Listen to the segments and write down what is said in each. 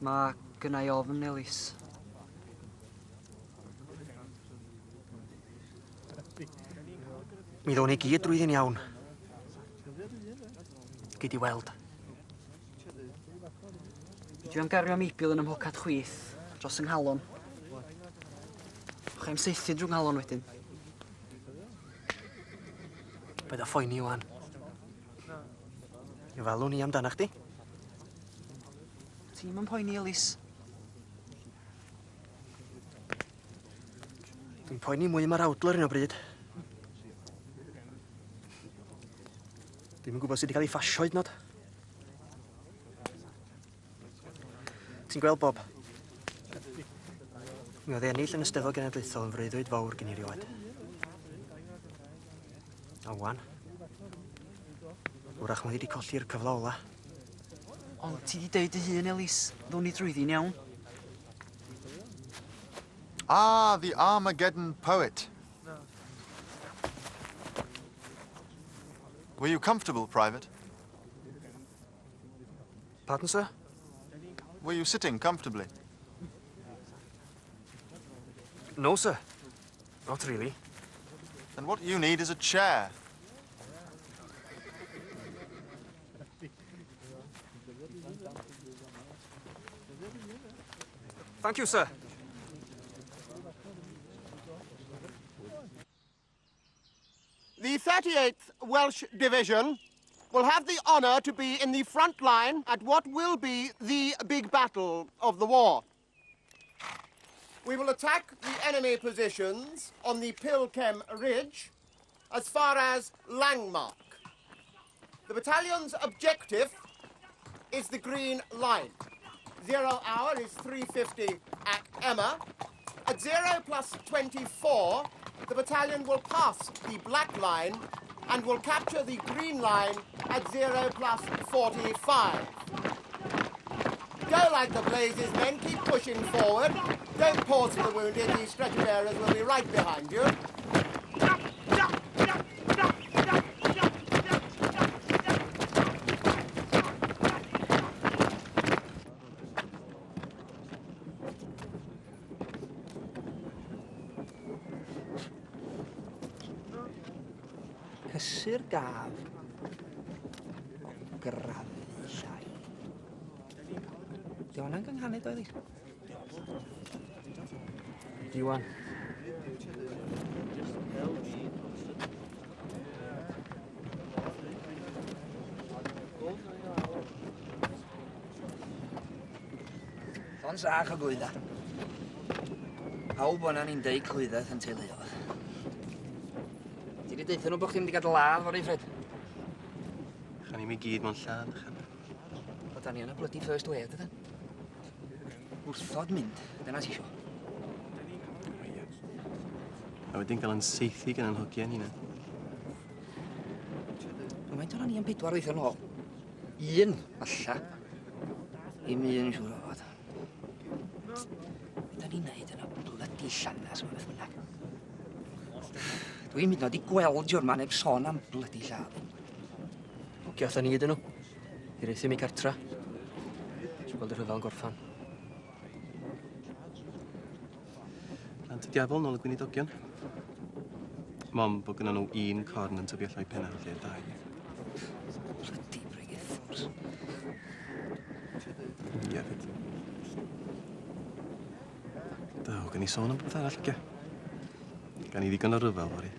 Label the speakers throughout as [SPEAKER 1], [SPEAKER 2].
[SPEAKER 1] Ma' gynnai ofn, Ellis.
[SPEAKER 2] Mi ddown ni gyd drwyddi'n iawn. Gei di weld.
[SPEAKER 1] Dwi am gario Meibil yn ymhocad chwith dros yng Nghalon. Chai'm saethu drwy Nghalon wedyn.
[SPEAKER 2] Paid â phoeni, wan. I falw ni amdana chdi.
[SPEAKER 1] Ti'm yn poeni, Ellis.
[SPEAKER 2] Dwi'n poeni mwy am yr Outlaw ar hyn o bryd. Dwi'm yn gwybod sut 'di cael ei ffasio hyd yn o'd. Ti'n gweld, Bob? Mi oedd ennill yn y Steddfod Genedlaethol yn freuddwyd fawr gen i rioed. A wan, wrach mae wedi colli'r cyfle ola.
[SPEAKER 1] Ond ti di deud dy hun, Ellis, ddown ni drwyddi'n iawn.
[SPEAKER 3] Ah, the Armageddon poet. Were you comfortable, Private?
[SPEAKER 2] Pardon, sir?
[SPEAKER 3] Were you sitting comfortably?
[SPEAKER 2] No, sir. Not really.
[SPEAKER 3] Then what you need is a chair.
[SPEAKER 2] Thank you, sir.
[SPEAKER 4] The 38th Welsh Division will have the honour to be in the front line at what will be the big battle of the war. We will attack the enemy positions on the Pilkem Ridge as far as Langmark. The battalion's objective is the Green Line. 0 hour is 3:50 at Emma. At 0 plus 24, the battalion will pass the Black Line and will capture the Green Line at 0 plus 45. Go like the blazes, men. Keep pushing forward. Don't pause for the wounded. The stretcher bearers will be right behind you.
[SPEAKER 2] Cysur gaf. Grafu llai. Di hwnna'n gynghanedd oedd hi? Di wan.
[SPEAKER 5] Llon sach o glwydda. Pawb o'na ni'n deud clwyddaeth yn teuluodd. Ti 'di deutha nhw bo' chdi'n mynd i gadw ladd fory, Fred?
[SPEAKER 2] Chan i mi gyd mewn lladd, chan.
[SPEAKER 5] O, da ni yn y bloody first wave, ydyn? Wrthod mynd, dyna ti isio.
[SPEAKER 2] A wedyn gael yn seithi gan anhogiau ni na.
[SPEAKER 5] Mae'n dod ni yn 4 weithio nôl. Un, alla. Dim un siŵr o fod. Be da ni'n neud yn y bloody llanas yma beth bynnag? Dwi'n mynd i gweld Jorma neb sôn am bloody lladd.
[SPEAKER 2] Gath ni ydyn nhw. I reithio mi cartra. Ti'n gweld y rhyfel gorffan. Plant y diafol nôl y gweinidogion. Mom bod gynnon nhw un corn yn tyfu allai penna lle 2.
[SPEAKER 5] Bloody Bregethwrs.
[SPEAKER 2] Ie, fyd. Do, gan i sôn am beth arall, cia. Gan i ddigon o ryfel, fori.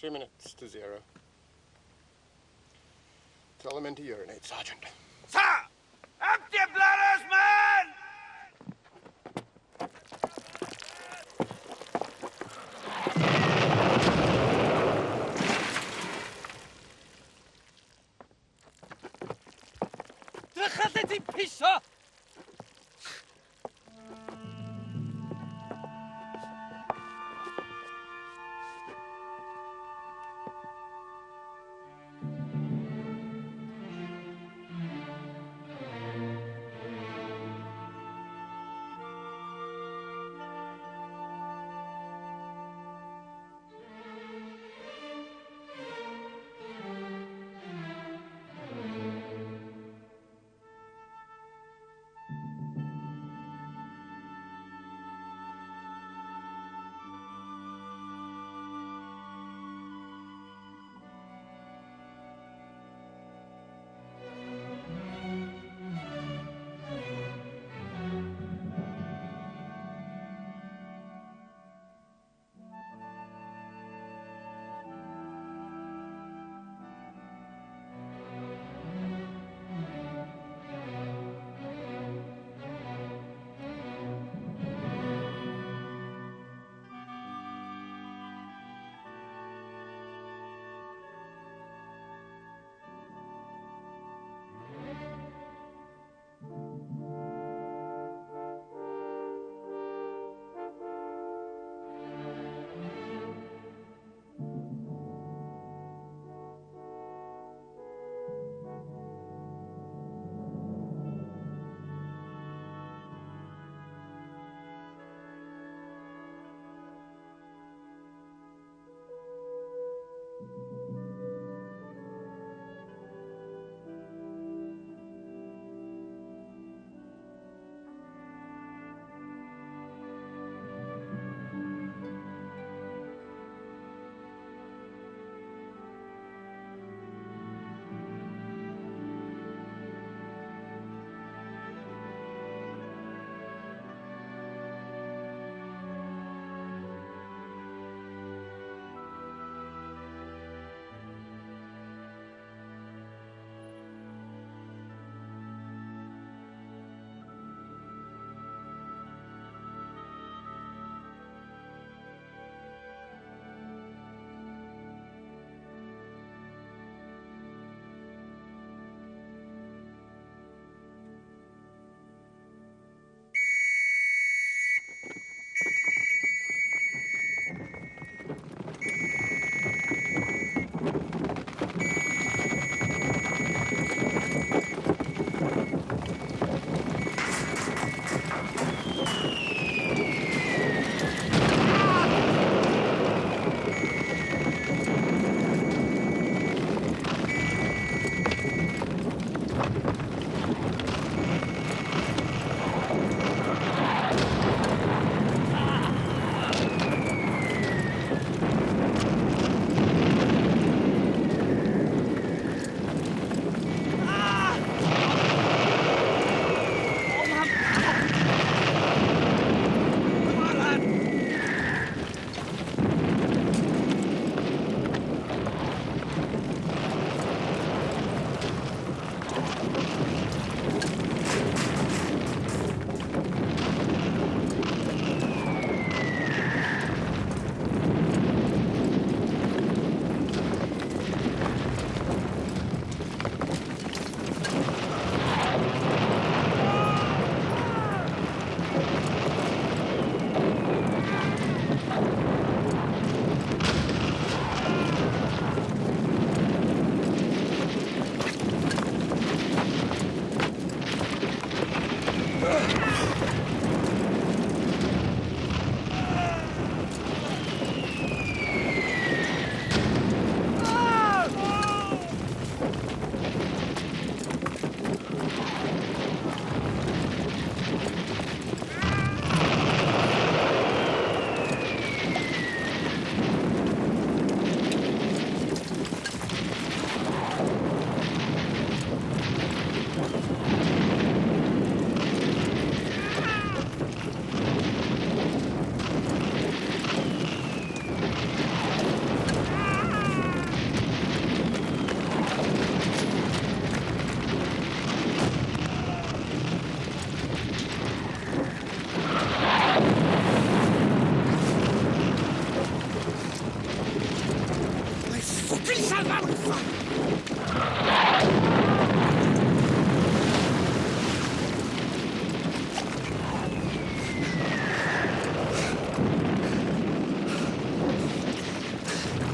[SPEAKER 6] 3 minutes to 0. Tell them in to urinate, Sergeant.
[SPEAKER 7] Sir! Empty bladders, man!
[SPEAKER 1] Drychad ti'n piso!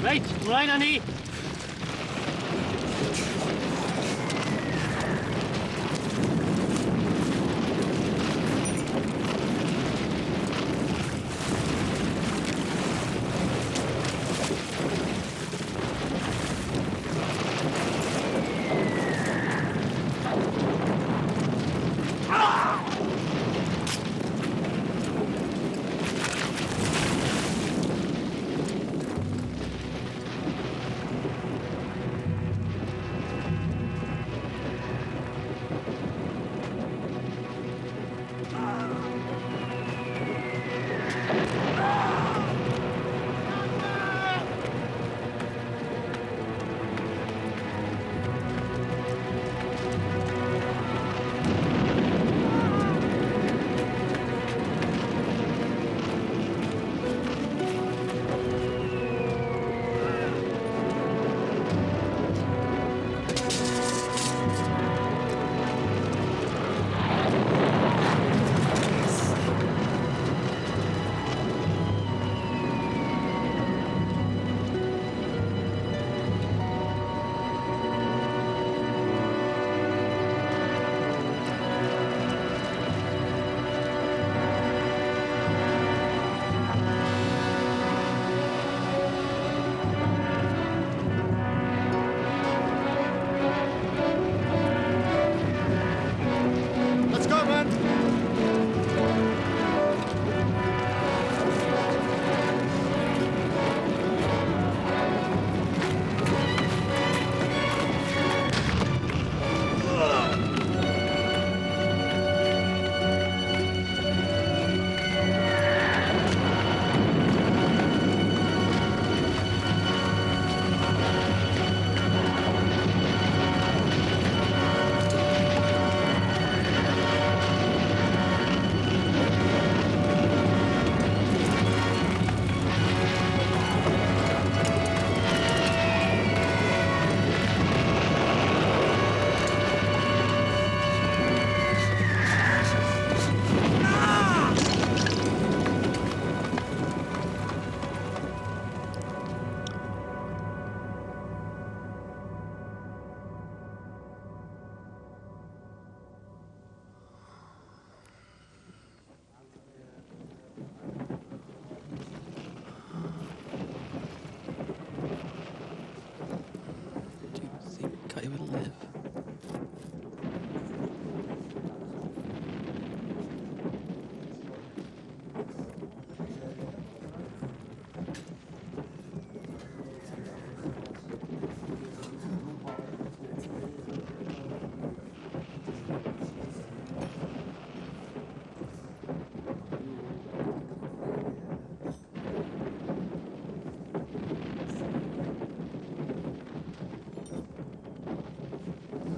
[SPEAKER 8] Right, ymlaen â ni.
[SPEAKER 3] Let's go, men!
[SPEAKER 2] Do you think I will live?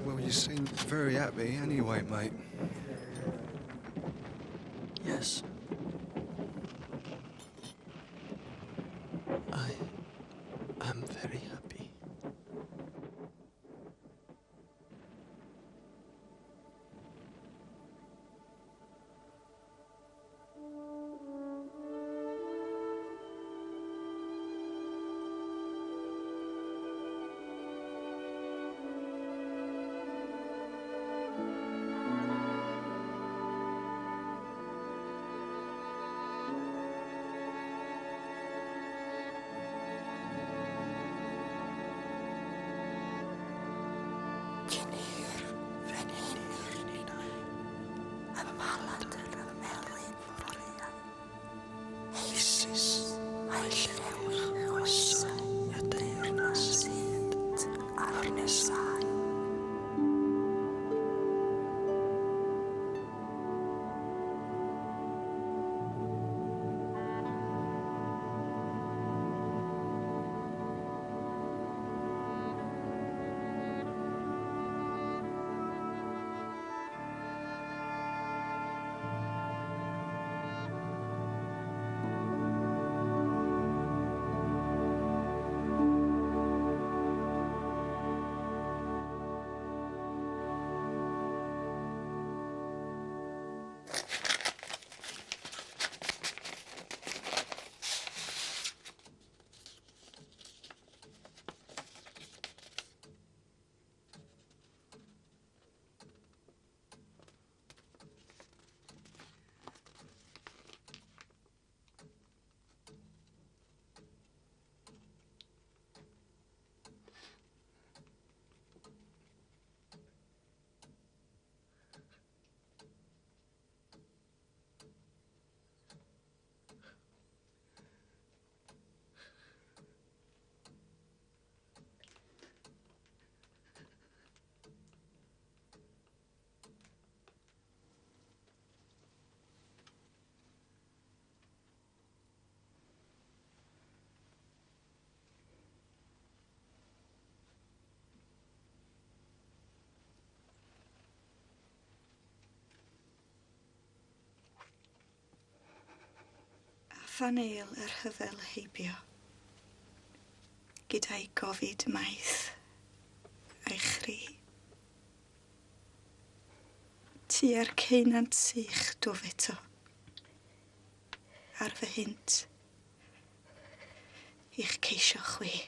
[SPEAKER 9] Well, you seem very happy anyway, mate.
[SPEAKER 2] Yes. I am very happy.
[SPEAKER 8] fan eil yr hyfel heibio, gyda'i gofid maith a'i chri. Tua'r ceunant sych dof eto, ar fy hynt, i'ch ceisio chwi.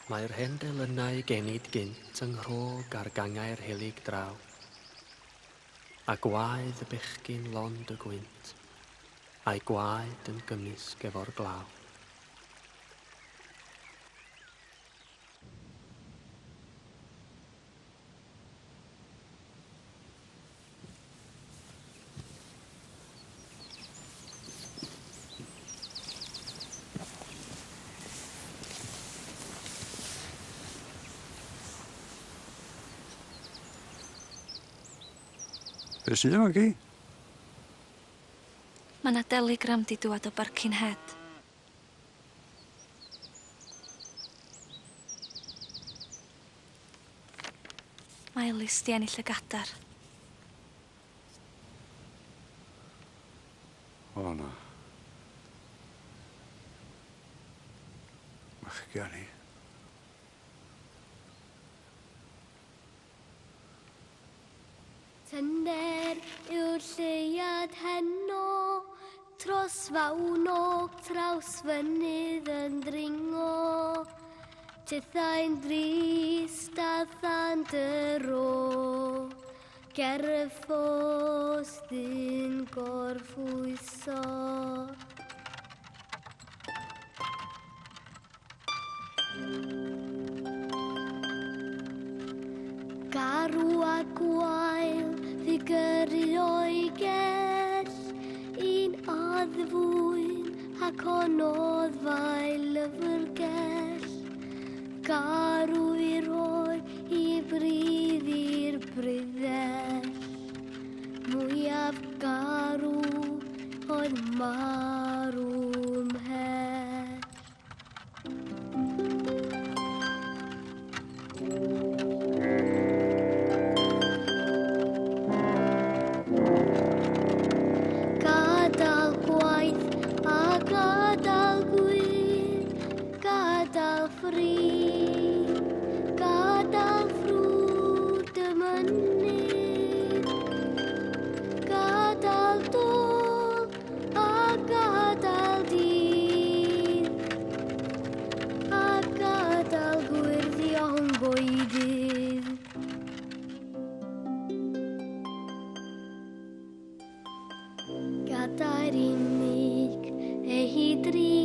[SPEAKER 10] Mae'r hen delynau genid gynt yng nghrog ar gangau'r helig draw, a gwaed y bechgyn lond y gwynt, a'i gwaed yn gymysg efo'r glaw.
[SPEAKER 9] Be sydd yma gi?
[SPEAKER 11] Mae 'na deligram 'di dŵad o Barcinhead. Mae Elis 'di ennill y gadar.
[SPEAKER 9] O na. Ma'ch gani.
[SPEAKER 12] Tyner yw'r lleiad heno, tros fawnog traws fynydd yn dringo. Tithau'n drist a than dyro, ger y ffos dyn gorffwyso. Garw a gwael ddigyrru o'i gell, un addfwyn ac onoddfau lyfrgell. Garw i roi i bryddi'r bryddell, mwyaf garw oedd marw ymhell. Gadal gwaith a gadal gwir, gadal ffri, gadal ffrwd y mynydd, gadal dol a gadal dydd, a gadal gwirddio'n bwydydd. Gadair unig ei hydri